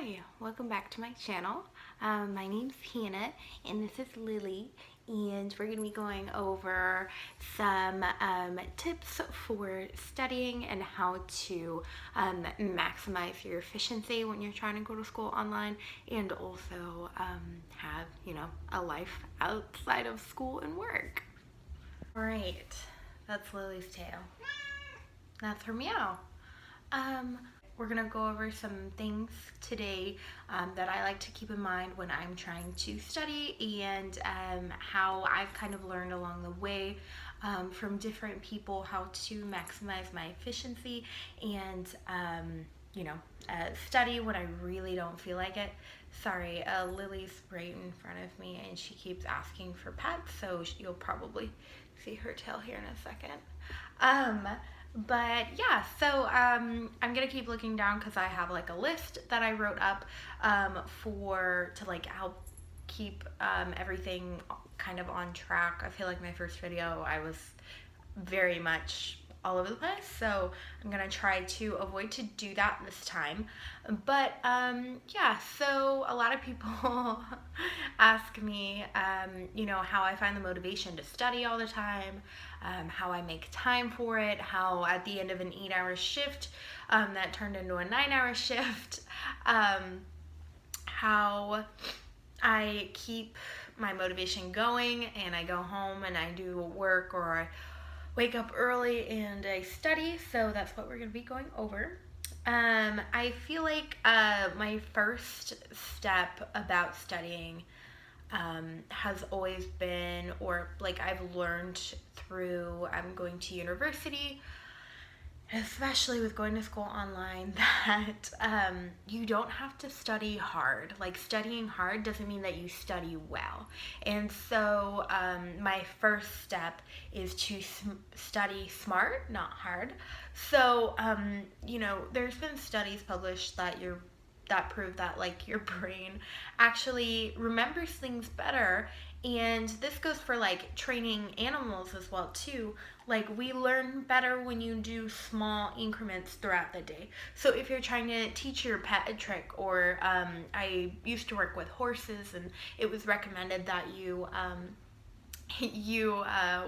Hi, welcome back to my channel. My name's Hannah and this is Lily, and we're going to be going over some tips for studying and how to maximize your efficiency when you're trying to go to school online, and also have, a life outside of school and work. Alright, that's Lily's tail. That's her meow. We're gonna go over some things today that I like to keep in mind when I'm trying to study, and how I've kind of learned along the way from different people how to maximize my efficiency and study when I really don't feel like it. Sorry, Lily's right in front of me and she keeps asking for pets, so you'll probably see her tail here in a second. But yeah, so I'm gonna keep looking down because I have like a list that I wrote up to like help keep everything kind of on track. I feel like my first video I was very much all over the place, so I'm gonna try to avoid to do that this time. But yeah, so a lot of people ask me how I find the motivation to study all the time, how I make time for it, how at the end of an 8-hour shift that turned into a 9-hour shift, how I keep my motivation going and I go home and I do work, or I wake up early and I study. So that's what we're going to be going over. I feel like my first step about studying has always been, or like I've learned through going to university, especially with going to school online, that you don't have to study hard. Like, studying hard doesn't mean that you study well. And so my first step is to study smart, not hard. So there's been studies published that prove that like your brain actually remembers things better, and this goes for like training animals as well too. Like, we learn better when you do small increments throughout the day. So if you're trying to teach your pet a trick, or I used to work with horses and it was recommended that you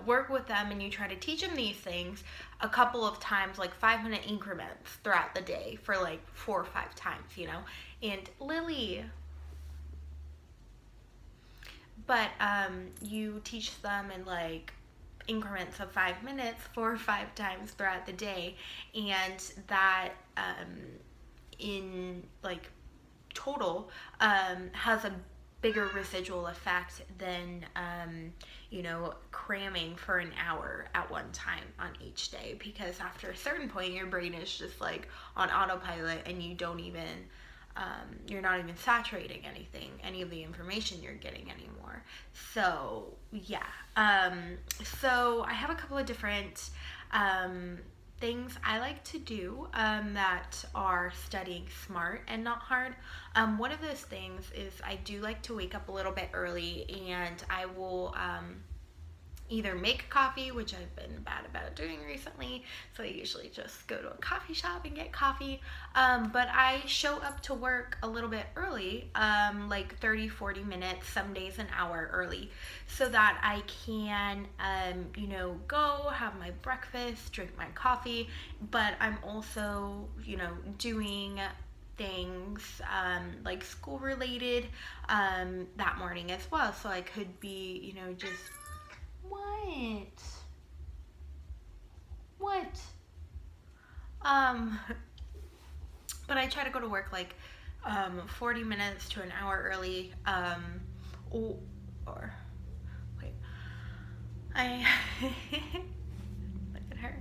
work with them and you try to teach them these things a couple of times, like 5-minute increments throughout the day for like 4 or 5 times, and Lily. But you teach them in like increments of 5 minutes 4 or 5 times throughout the day, and that in like total has a bigger residual effect than cramming for an hour at one time on each day, because after a certain point your brain is just like on autopilot and you don't even you're not even saturating any of the information you're getting anymore. So yeah, so I have a couple of different things I like to do that are studying smart and not hard. One of those things is I do like to wake up a little bit early, and I will either make coffee, which I've been bad about doing recently, so I usually just go to a coffee shop and get coffee, but I show up to work a little bit early, like 30-40 minutes, some days an hour early, so that I can go have my breakfast, drink my coffee, but I'm also doing things like school related that morning as well, so I could be just what? But I try to go to work like 40 minutes to an hour early, or wait, I look at her.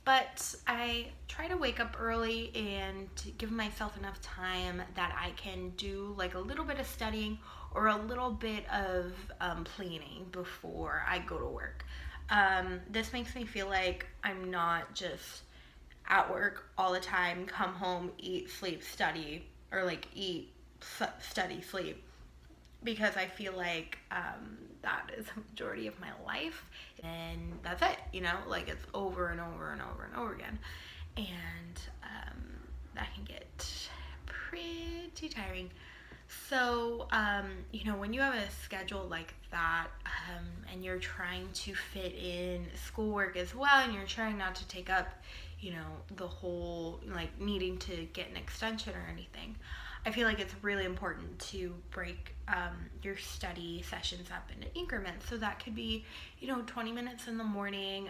But I try to wake up early and to give myself enough time that I can do like a little bit of studying or a little bit of planning before I go to work. This makes me feel like I'm not just at work all the time, come home, eat, sleep, study, or like eat, study, sleep. because I feel like that is a majority of my life, and that's it, you know, like it's over and over and over and over again, and that can get pretty tiring. So, you know, when you have a schedule like that, and you're trying to fit in schoolwork as well, and you're trying not to take up, you know, the whole, like, needing to get an extension or anything, I feel like it's really important to break your study sessions up into increments. So that could be, you know, 20 minutes in the morning,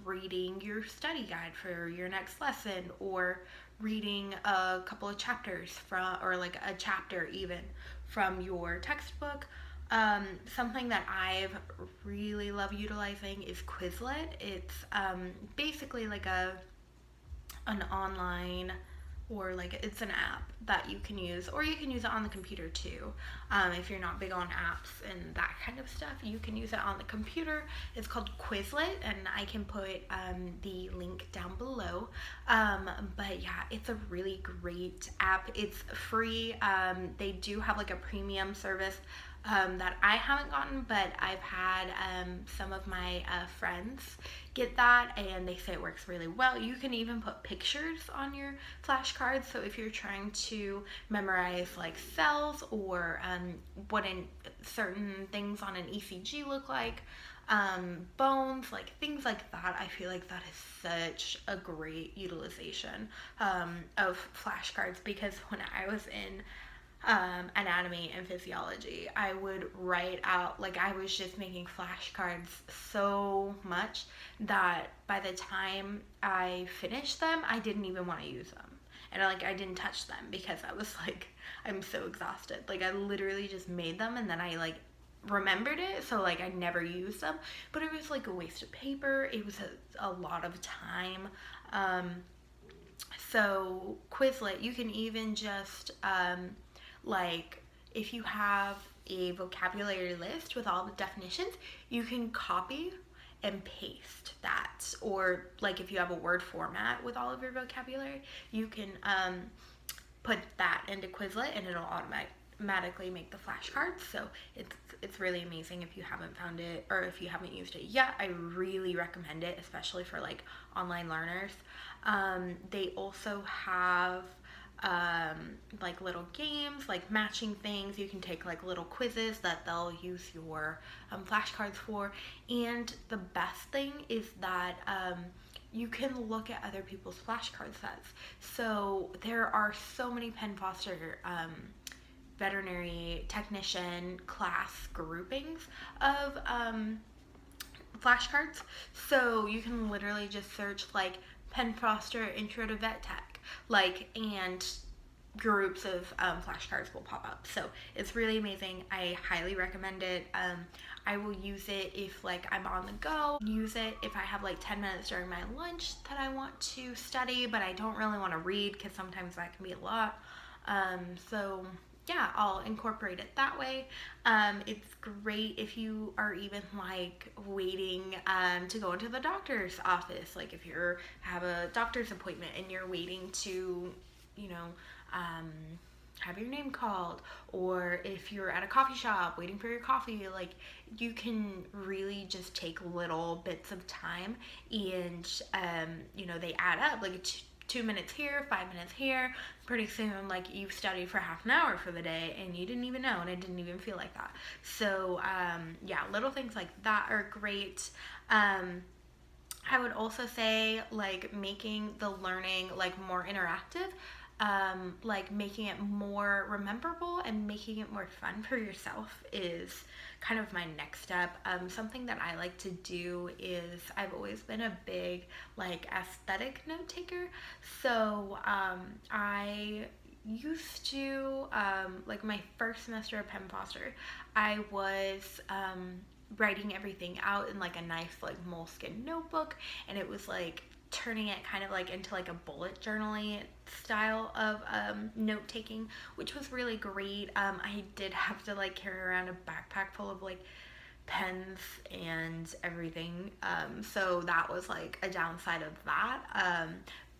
reading your study guide for your next lesson, or reading a couple of chapters from, or like a chapter even from your textbook. Something that I've really love utilizing is Quizlet. It's basically like an online, or like it's an app that you can use, or you can use it on the computer too. If you're not big on apps and that kind of stuff, you can use it on the computer. It's called Quizlet, and I can put the link down below. But yeah, it's a really great app. It's free. They do have like a premium service that I haven't gotten, but I've had some of my friends get that, and they say it works really well. You can even put pictures on your flashcards, so if you're trying to memorize like cells, or what certain things on an ECG look like, bones, like things like that, I feel like that is such a great utilization of flashcards, because when I was in anatomy and physiology, I would write out, like I was just making flashcards so much that by the time I finished them, I didn't even want to use them. And I didn't touch them, because I was like, I'm so exhausted. Like I literally just made them, and then I like remembered it, so like I never used them. But it was like a waste of paper. It was a lot of time. So Quizlet, you can even just like if you have a vocabulary list with all the definitions, you can copy and paste that. Or like if you have a word format with all of your vocabulary, you can put that into Quizlet, and it'll automatically make the flashcards. So it's really amazing. If you haven't found it, or if you haven't used it yet, I really recommend it, especially for like online learners. They also have like little games, like matching things. You can take like little quizzes that they'll use your flashcards for. And the best thing is that you can look at other people's flashcard sets. So there are so many Penn Foster veterinary technician class groupings of flashcards. So you can literally just search like Penn Foster Intro to Vet Tech, like, and groups of flashcards will pop up. So it's really amazing. I highly recommend it. I will use it if like I'm on the go. Use it if I have like 10 minutes during my lunch that I want to study, but I don't really want to read, because sometimes that can be a lot. So yeah, I'll incorporate it that way. It's great if you are even like waiting to go into the doctor's office. Like if you have a doctor's appointment and you're waiting to, you know, have your name called, or if you're at a coffee shop waiting for your coffee, like you can really just take little bits of time, and you know, they add up, like 2 minutes here, 5 minutes here. Pretty soon, like you've studied for half an hour for the day, and you didn't even know, and it didn't even feel like that. So yeah, little things like that are great. I would also say like making the learning like more interactive, like making it more rememberable and making it more fun for yourself is kind of my next step. Something that I like to do is, I've always been a big like aesthetic note taker. So I used to, like my first semester of Penn Foster, I was writing everything out in like a nice like moleskin notebook, and it was like turning it kind of like into like a bullet journaling style of note taking, which was really great. I did have to like carry around a backpack full of like pens and everything, so that was like a downside of that,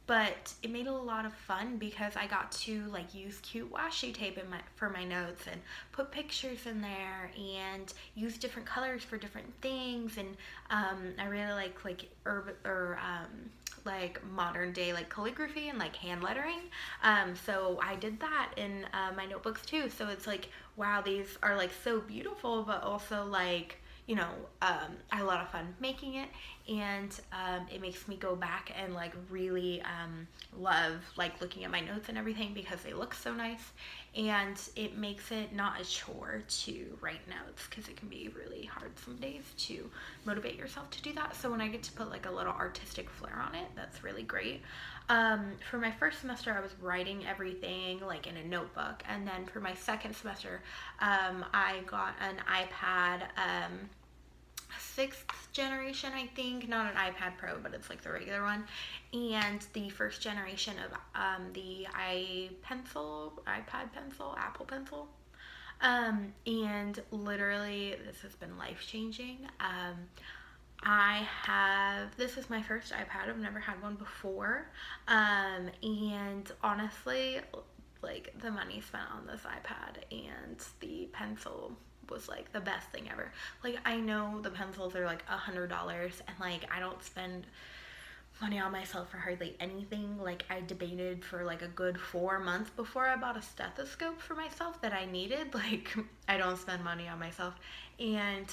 but it made it a lot of fun because I got to like use cute washi tape for my notes and put pictures in there and use different colors for different things. And I really like urban or like modern day like calligraphy and like hand lettering. So I did that in my notebooks too. So it's like, wow, these are like so beautiful, but also like, you know, I had a lot of fun making it, and it makes me go back and like really love like looking at my notes and everything because they look so nice, and it makes it not a chore to write notes because it can be really hard some days to motivate yourself to do that. So when I get to put like a little artistic flair on it, that's really great. For my first semester, I was writing everything like in a notebook, and then for my second semester, I got an iPad. Sixth generation, I think, not an iPad Pro, but it's like the regular one, and the first generation of the iPad pencil, Apple Pencil, and literally this has been life-changing. This is my first iPad. I've never had one before, and honestly, like the money spent on this iPad and the pencil was like the best thing ever. Like, I know the pencils are like $100, and like I don't spend money on myself for hardly anything. Like, I debated for like a good 4 months before I bought a stethoscope for myself that I needed. Like, I don't spend money on myself, and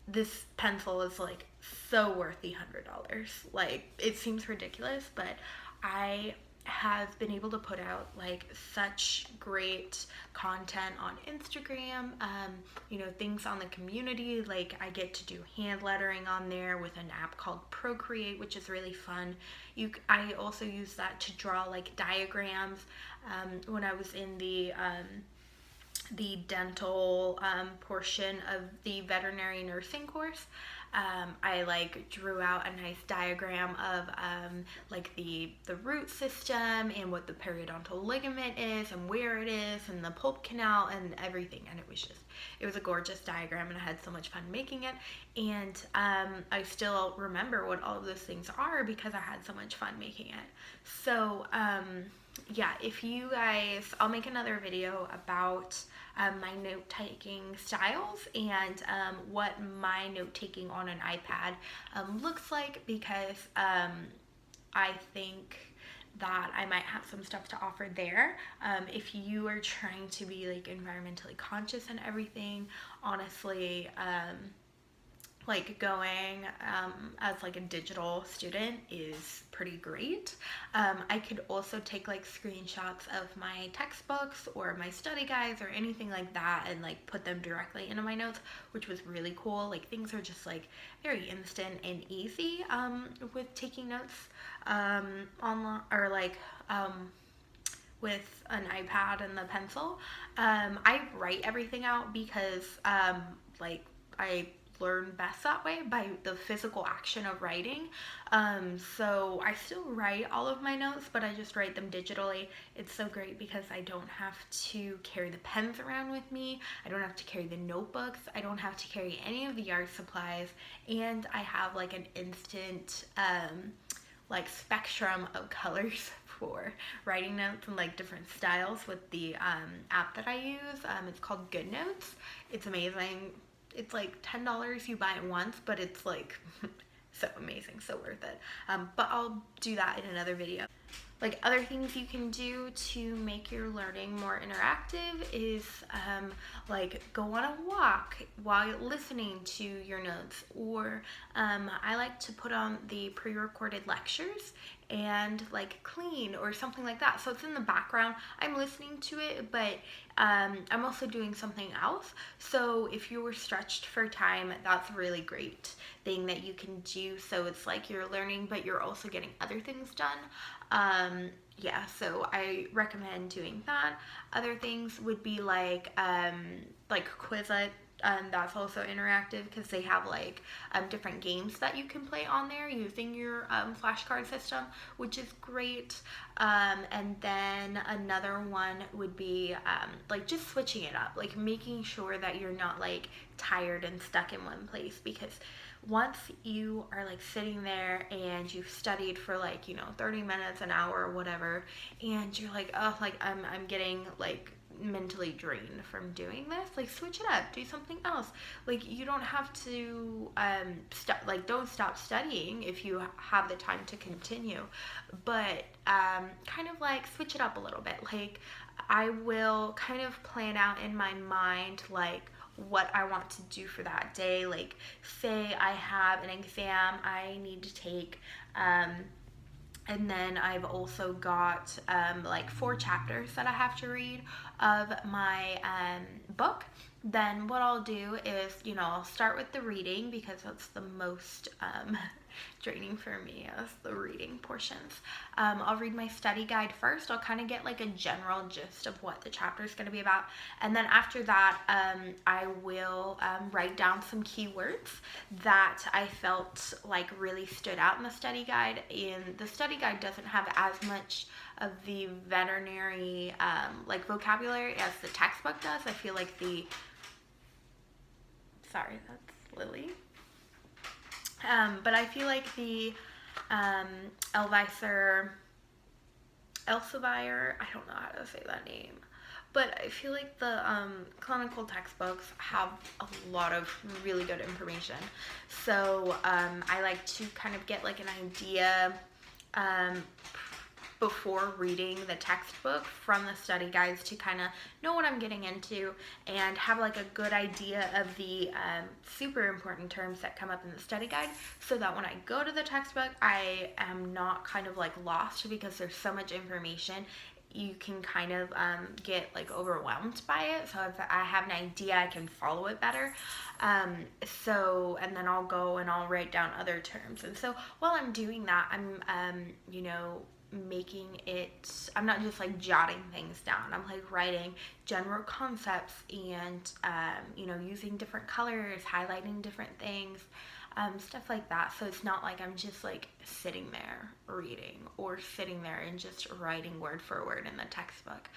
this pencil is like so worth the $100. Like, it seems ridiculous, but I have been able to put out like such great content on Instagram, you know, things on the community. Like, I get to do hand lettering on there with an app called Procreate, which is really fun. I also use that to draw like diagrams. When I was in the dental portion of the veterinary nursing course, I like drew out a nice diagram of like the root system and what the periodontal ligament is and where it is and the pulp canal and everything, and it was a gorgeous diagram, and I had so much fun making it. And I still remember what all of those things are because I had so much fun making it. So yeah, if you guys, I'll make another video about my note-taking styles and what my note-taking on an iPad looks like, because I think that I might have some stuff to offer there. If you are trying to be like environmentally conscious and everything, honestly, like going as like a digital student is pretty great. I could also take like screenshots of my textbooks or my study guides or anything like that and like put them directly into my notes, which was really cool. Like, things are just like very instant and easy with taking notes online, or like with an iPad and the pencil. I write everything out because like I learn best that way, by the physical action of writing. So I still write all of my notes, but I just write them digitally. It's so great because I don't have to carry the pens around with me. I don't have to carry the notebooks. I don't have to carry any of the art supplies. And I have like an instant like spectrum of colors for writing notes and like different styles with the app that I use. It's called Good Notes. It's amazing. It's like $10. You buy it once, but it's like so amazing, so worth it. But I'll do that in another video. Like, other things you can do to make your learning more interactive is like go on a walk while you're listening to your notes, or I like to put on the pre-recorded lectures and like clean or something like that. So it's in the background. I'm listening to it, but I'm also doing something else. So if you were stretched for time, that's a really great thing that you can do. So it's like you're learning, but you're also getting other things done. Yeah, so I recommend doing that. Other things would be like Quizlet. That's also interactive because they have like different games that you can play on there using your flashcard system, which is great. And then another one would be like just switching it up, like making sure that you're not like tired and stuck in one place, because once you are like sitting there and you've studied for like, 30 minutes, an hour, or whatever, and you're like, oh, like I'm getting like mentally drained from doing this, like switch it up, do something else. Like you don't have to don't stop studying if you have the time to continue, but kind of like switch it up a little bit. Like I will kind of plan out in my mind like what I want to do for that day. Like say I have an exam I need to take, and then I've also got like 4 chapters that I have to read of my book. Then what I'll do is, I'll start with the reading because that's the most draining for me, is the reading portions. I'll read my study guide first. I'll kind of get like a general gist of what the chapter is going to be about. And then after that, I will write down some keywords that I felt like really stood out in the study guide. And the study guide doesn't have as much of the veterinary like vocabulary as the textbook does. I feel like sorry, that's Lily. But I feel like the Elsevier, I don't know how to say that name, but I feel like the clinical textbooks have a lot of really good information. So I like to kind of get like an idea before reading the textbook from the study guides to kind of know what I'm getting into and have like a good idea of the super important terms that come up in the study guide, so that when I go to the textbook I am not kind of like lost, because there's so much information you can kind of get like overwhelmed by it. So if I have an idea I can follow it better. And then I'll go and I'll write down other terms. And so while I'm doing that, I'm making it, I'm not just like jotting things down, I'm like writing general concepts and using different colors, highlighting different things, stuff like that. So it's not like I'm just like sitting there reading or sitting there and just writing word for word in the textbook.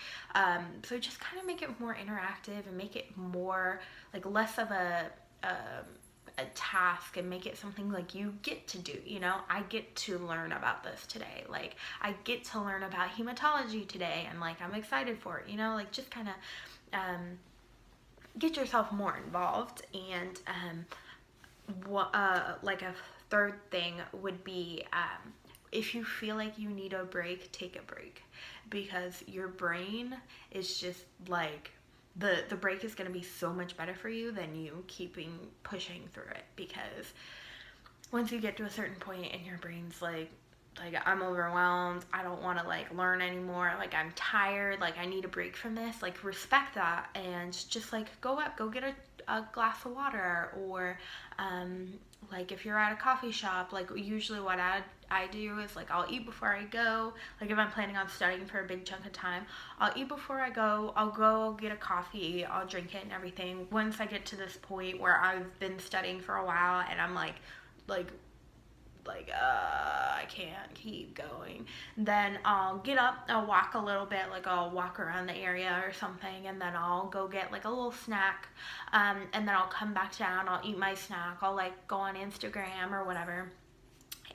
So just kind of make it more interactive and make it more like less of a task, and make it something like you get to do. I get to learn about this today, like I get to learn about hematology today, and like I'm excited for it, like just kind of get yourself more involved. And like a third thing would be, if you feel like you need a break, take a break, because your brain is just like, the break is going to be so much better for you than you pushing through it. Because once you get to a certain point and your brain's like I'm overwhelmed, I don't want to like learn anymore, like I'm tired, like I need a break from this, like respect that and just like go get a glass of water, or like if you're at a coffee shop, like usually what I do is like I'll eat before I go. Like if I'm planning on studying for a big chunk of time, I'll eat before I go. I'll go get a coffee, I'll drink it and everything. Once I get to this point where I've been studying for a while and I'm like I can't keep going, then I'll get up, I'll walk a little bit, like I'll walk around the area or something, and then I'll go get like a little snack, and then I'll come back down, I'll eat my snack, I'll like go on Instagram or whatever.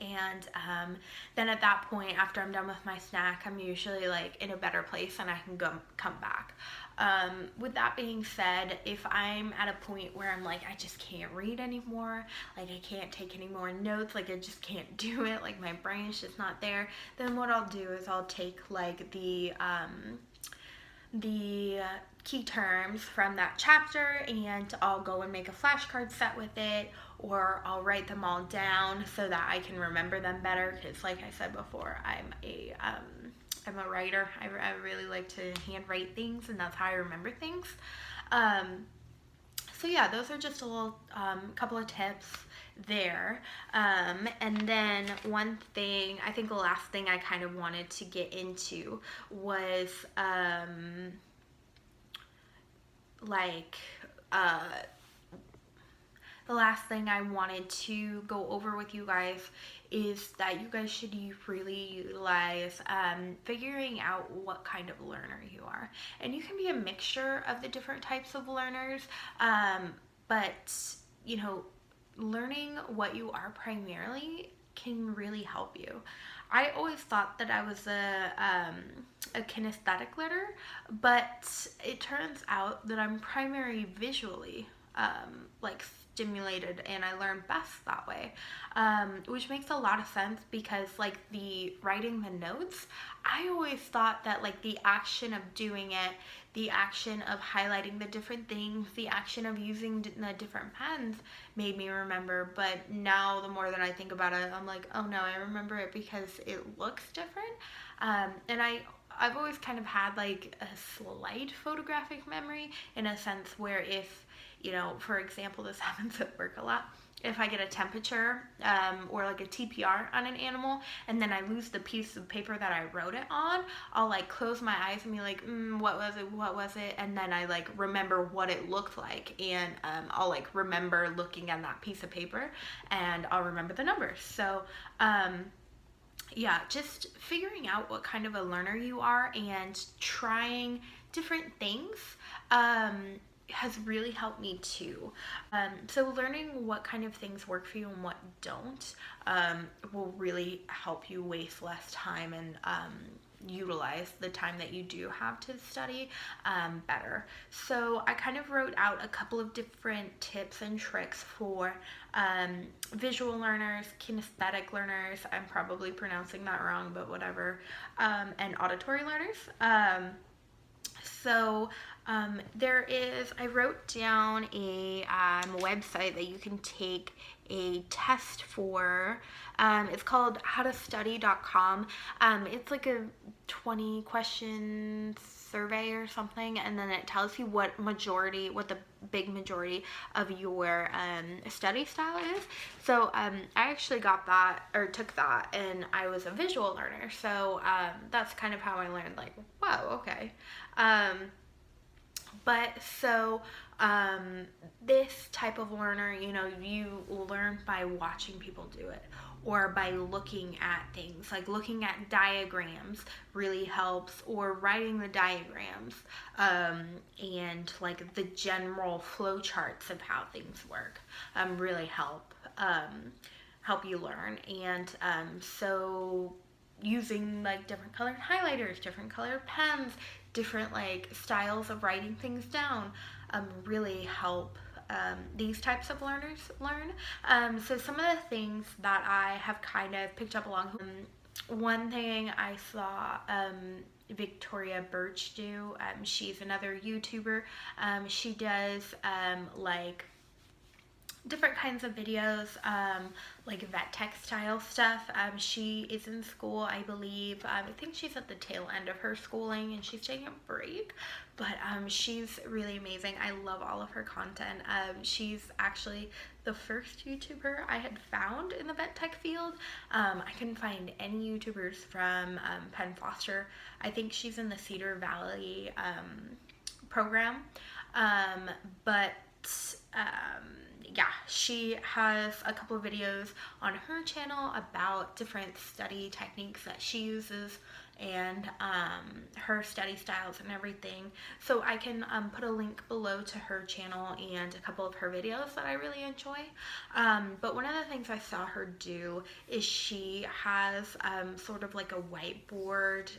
And then at that point, after I'm done with my snack, I'm usually like in a better place and I can come back. With that being said, if I'm at a point where I'm like, I just can't read anymore, like I can't take any more notes, like I just can't do it, like my brain's just not there, then what I'll do is I'll take like the key terms from that chapter and I'll go and make a flashcard set with it, or I'll write them all down so that I can remember them better, because like I said before, I'm a writer. I really like to handwrite things, and that's how I remember things. So yeah, those are just a little couple of tips there. And then one thing, I think the last thing I kind of wanted to get into was the last thing I wanted to go over with you guys is that you guys should really utilize figuring out what kind of learner you are. And you can be a mixture of the different types of learners, but learning what you are primarily can really help you. I always thought that I was a kinesthetic learner, but it turns out that I'm primary visually like stimulated, and I learn best that way, which makes a lot of sense because like the writing the notes, I always thought that like the action of doing it, the action of highlighting the different things, the action of using the different pens made me remember. But now the more that I think about it, I'm like, oh no, I remember it because it looks different. And I've always kind of had like a slight photographic memory, in a sense where if, you know, for example, this happens at work a lot. If I get a temperature or like a TPR on an animal and then I lose the piece of paper that I wrote it on, I'll like close my eyes and be like, what was it? And then I like remember what it looked like, and I'll like remember looking at that piece of paper and I'll remember the numbers. So yeah, just figuring out what kind of a learner you are and trying different things has really helped me too. So learning what kind of things work for you and what don't will really help you waste less time and utilize the time that you do have to study better. So I kind of wrote out a couple of different tips and tricks for visual learners, kinesthetic learners, I'm probably pronouncing that wrong, but whatever, and auditory learners. So I wrote down a website that you can take a test for. It's called howtostudy.com. It's like a 20 question survey or something, and then it tells you what the big majority of your study style is. So I actually got that, or took that, and I was a visual learner, so that's kind of how I learned, like, wow, okay. But so this type of learner, you know, you learn by watching people do it, or by looking at things, like looking at diagrams really helps, or writing the diagrams, and like the general flow charts of how things work really help you learn. And so using like different colored highlighters, different colored pens, different like styles of writing things down really help these types of learners learn. So some of the things that I have kind of picked up along, one thing I saw Victoria Burch do, she's another YouTuber. She does like different kinds of videos, like vet tech style stuff. She is in school, I believe. I think she's at the tail end of her schooling and she's taking a break, but she's really amazing. I love all of her content. She's actually the first YouTuber I had found in the vet tech field. I couldn't find any YouTubers from Penn. I think she's in the Cedar Valley program, but yeah, she has a couple of videos on her channel about different study techniques that she uses, and her study styles and everything. So I can put a link below to her channel and a couple of her videos that I really enjoy. But one of the things I saw her do is she has sort of like a whiteboard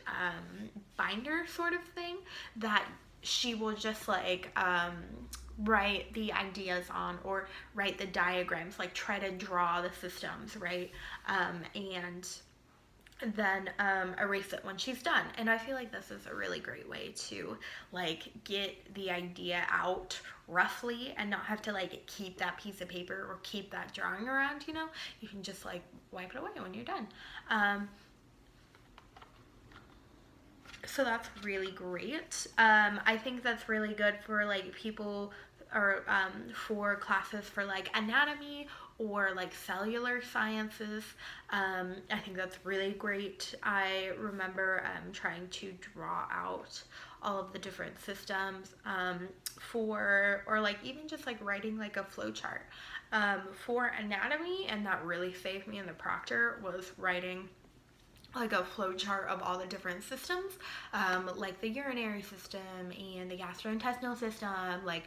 binder sort of thing that she will just like write the ideas on, or write the diagrams, like try to draw the systems, right? And then erase it when she's done. And I feel like this is a really great way to like get the idea out roughly and not have to like keep that piece of paper or keep that drawing around, you know? You can just like wipe it away when you're done. So that's really great. I think that's really good for like people, or for classes for like anatomy or like cellular sciences. I think that's really great. I remember trying to draw out all of the different systems or like even just like writing like a flow chart for anatomy, and that really saved me in the proctor, was writing like a flow chart of all the different systems, like the urinary system and the gastrointestinal system, like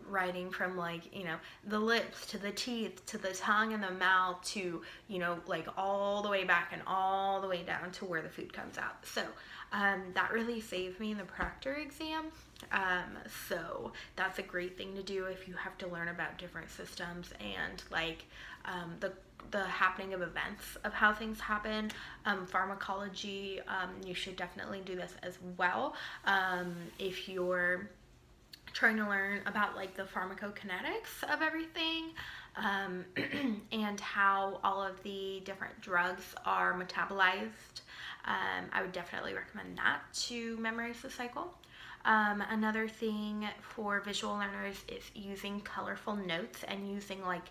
writing from like, you know, the lips to the teeth to the tongue and the mouth to, you know, like all the way back and all the way down to where the food comes out. So that really saved me in the proctor exam. So that's a great thing to do if you have to learn about different systems and like the happening of events of how things happen. Pharmacology, you should definitely do this as well. If you're trying to learn about like the pharmacokinetics of everything, and how all of the different drugs are metabolized, I would definitely recommend that to memorize the cycle. Another thing for visual learners is using colorful notes and using like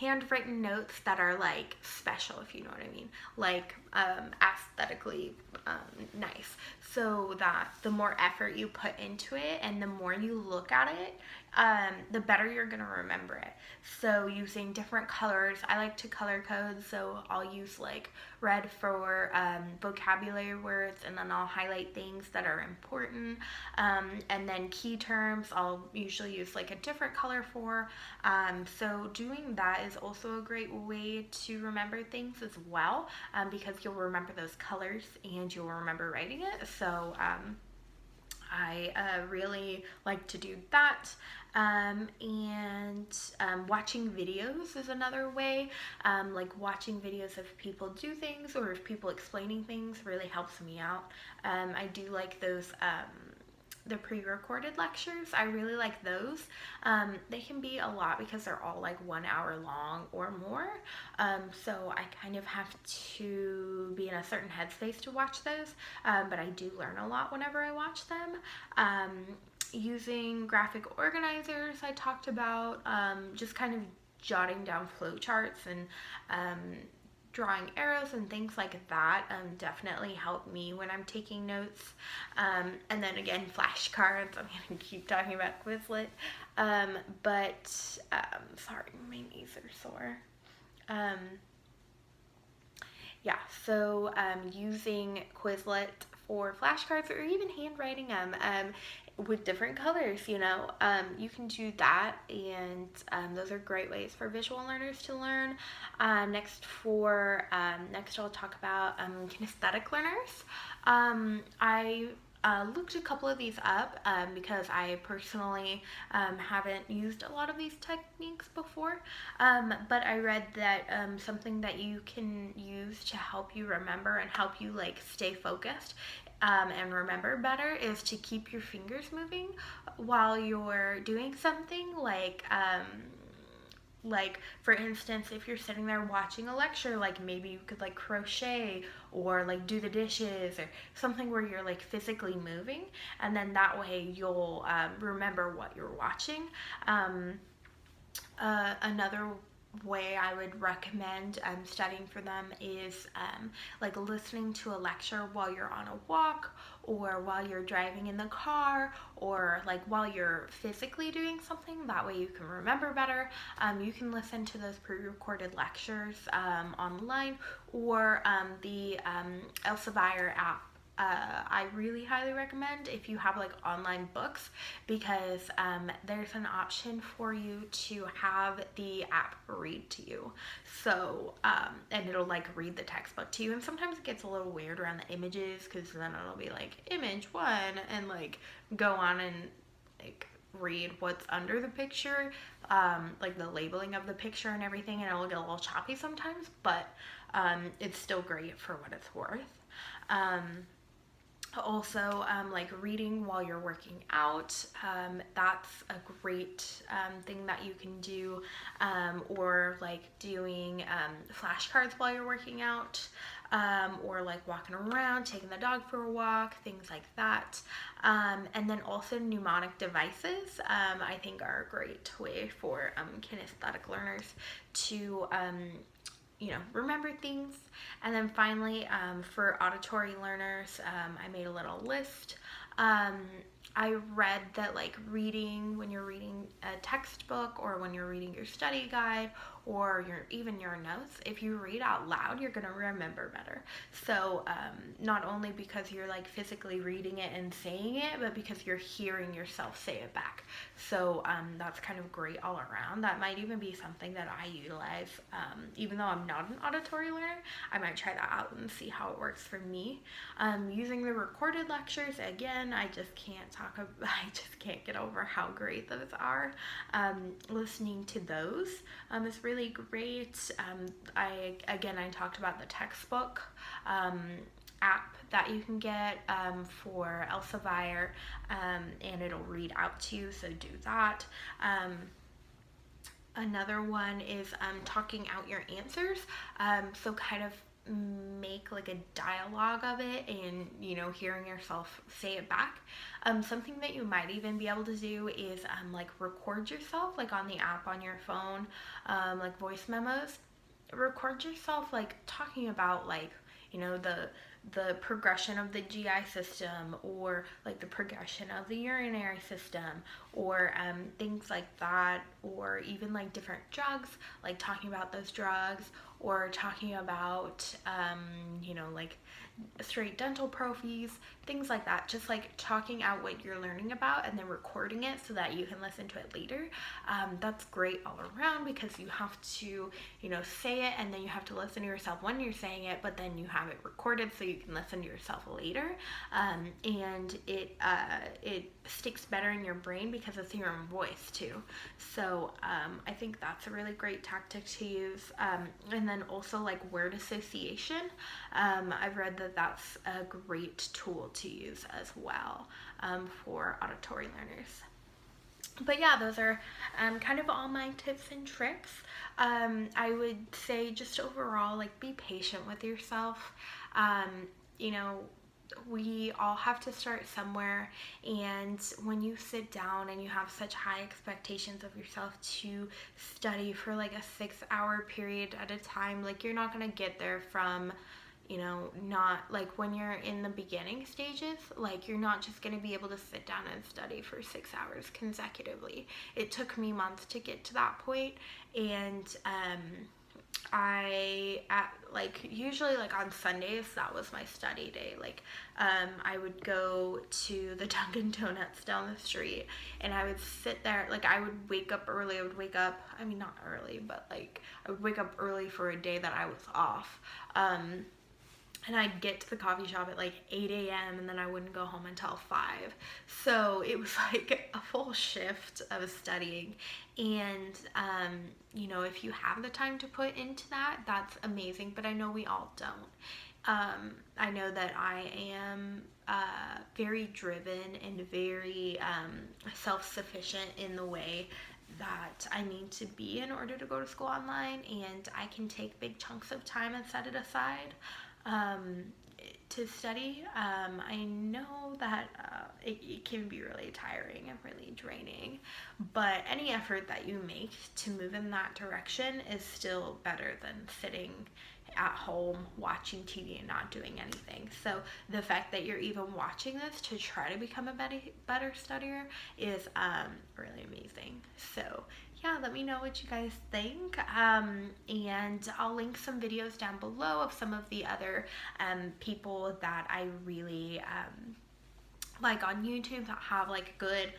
handwritten notes that are like special, if you know what I mean, like aesthetically nice, so that the more effort you put into it and the more you look at it, the better you're gonna remember it. So using different colors, I like to color code, so I'll use like red for vocabulary words, and then I'll highlight things that are important, and then key terms I'll usually use like a different color for. So doing that is also a great way to remember things as well, because you'll remember those colors and you'll remember writing it. So I really like to do that. Watching videos is another way. Like watching videos of people do things or of people explaining things really helps me out. I do like those the pre-recorded lectures. I really like those. They can be a lot because they're all like 1 hour long or more. So I kind of have to be in a certain headspace to watch those. But I do learn a lot whenever I watch them. Using graphic organizers, I talked about, just kind of jotting down flowcharts and drawing arrows and things like that definitely help me when I'm taking notes. And then again, flashcards. I'm going to keep talking about Quizlet. Sorry, my knees are sore. So using Quizlet for flashcards or even handwriting them with different colors, you know, you can do that, and those are great ways for visual learners to learn. Next I'll talk about kinesthetic learners. I looked a couple of these up because I personally haven't used a lot of these techniques before, but I read that something that you can use to help you remember and help you like stay focused and remember better is to keep your fingers moving while you're doing something. Like for instance, if you're sitting there watching a lecture, like maybe you could like crochet or like do the dishes or something where you're like physically moving, and then that way you'll remember what you're watching. Another way I would recommend studying for them is like listening to a lecture while you're on a walk or while you're driving in the car or like while you're physically doing something. That way you can remember better. You can listen to those pre-recorded lectures online, or the Elsevier app. I really highly recommend if you have like online books, because there's an option for you to have the app read to you. So and it'll like read the textbook to you, and sometimes it gets a little weird around the images, because then it'll be like image 1 and like go on and like read what's under the picture, like the labeling of the picture and everything, and it'll get a little choppy sometimes, but it's still great for what it's worth. Also, like reading while you're working out, that's a great thing that you can do, or like doing flashcards while you're working out, or like walking around, taking the dog for a walk, things like that. And then also mnemonic devices, I think are a great way for kinesthetic learners to remember things. And then finally, for auditory learners, I made a little list. I read that like reading, when you're reading a textbook or when you're reading your study guide or even your notes, if you read out loud, you're going to remember better. So not only because you're like physically reading it and saying it, but because you're hearing yourself say it back. So that's kind of great all around. That might even be something that I utilize. Even though I'm not an auditory learner, I might try that out and see how it works for me. Using the recorded lectures, again, I just can't get over how great those are. Listening to those is really great. I talked about the textbook app that you can get for Elsevier, and it'll read out to you, so do that. Another one is talking out your answers, so kind of make like a dialogue of it and hearing yourself say it back. Something that you might even be able to do is like record yourself, like on the app on your phone, like voice memos. Record yourself like talking about like the progression of the GI system, or like the progression of the urinary system, or things like that, or even like different drugs, like talking about those drugs, or talking about like straight dental prophies, things like that. Just like talking out what you're learning about and then recording it so that you can listen to it later. That's great all around, because you have to say it, and then you have to listen to yourself when you're saying it, but then you have it recorded so you can listen to yourself later, and it sticks better in your brain because it's your own voice too. So I think that's a really great tactic to use. And then also like word association. I've read that that's a great tool to use as well for auditory learners. But yeah, those are kind of all my tips and tricks. I would say just overall, like, be patient with yourself. We all have to start somewhere, and when you sit down and you have such high expectations of yourself to study for like a 6-hour period at a time, like, you're not going to get there from not like when you're in the beginning stages. Like, you're not just going to be able to sit down and study for 6 hours consecutively. It took me months to get to that point, and usually like on Sundays, that was my study day. Like I would go to the Dunkin' Donuts down the street, and I would sit there. Like, I would wake up early. I mean, not early, but like I would wake up early for a day that I was off. And I'd get to the coffee shop at like 8 a.m. and then I wouldn't go home until 5. So it was like a full shift of studying. And, if you have the time to put into that, that's amazing. But I know we all don't. I know that I am very driven and very self-sufficient in the way that I need to be in order to go to school online. And I can take big chunks of time and set it aside to study. I know that it can be really tiring and really draining, but any effort that you make to move in that direction is still better than sitting at home watching TV and not doing anything. So the fact that you're even watching this to try to become a better studier is really amazing. So yeah, let me know what you guys think, and I'll link some videos down below of some of the other people that I really like on YouTube that have like good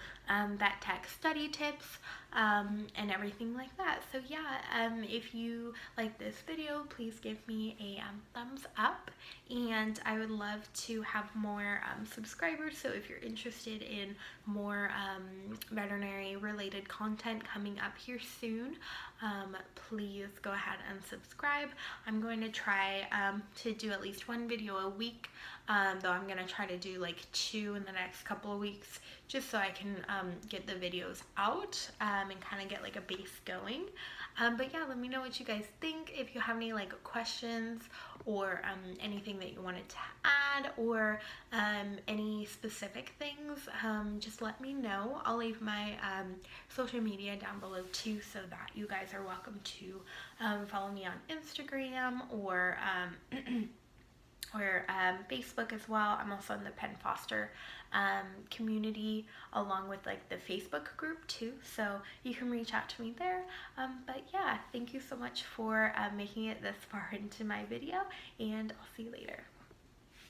vet tech study tips and everything like that. So yeah, if you like this video, please give me a thumbs up, and I would love to have more subscribers. So if you're interested in more veterinary related content coming up here soon, please go ahead and subscribe. I'm going to try to do at least one video a week, though I'm going to try to do like 2 in the next couple of weeks, just so I can get the videos out and kind of get like a base going. But yeah, let me know what you guys think. If you have any like questions or anything that you wanted to add, or any specific things, just let me know. I'll leave my social media down below too, so that you guys are welcome to follow me on Instagram, or or Facebook as well. I'm also in the Penn Foster community, along with like the Facebook group too, so you can reach out to me there. But yeah, thank you so much for making it this far into my video, and I'll see you later.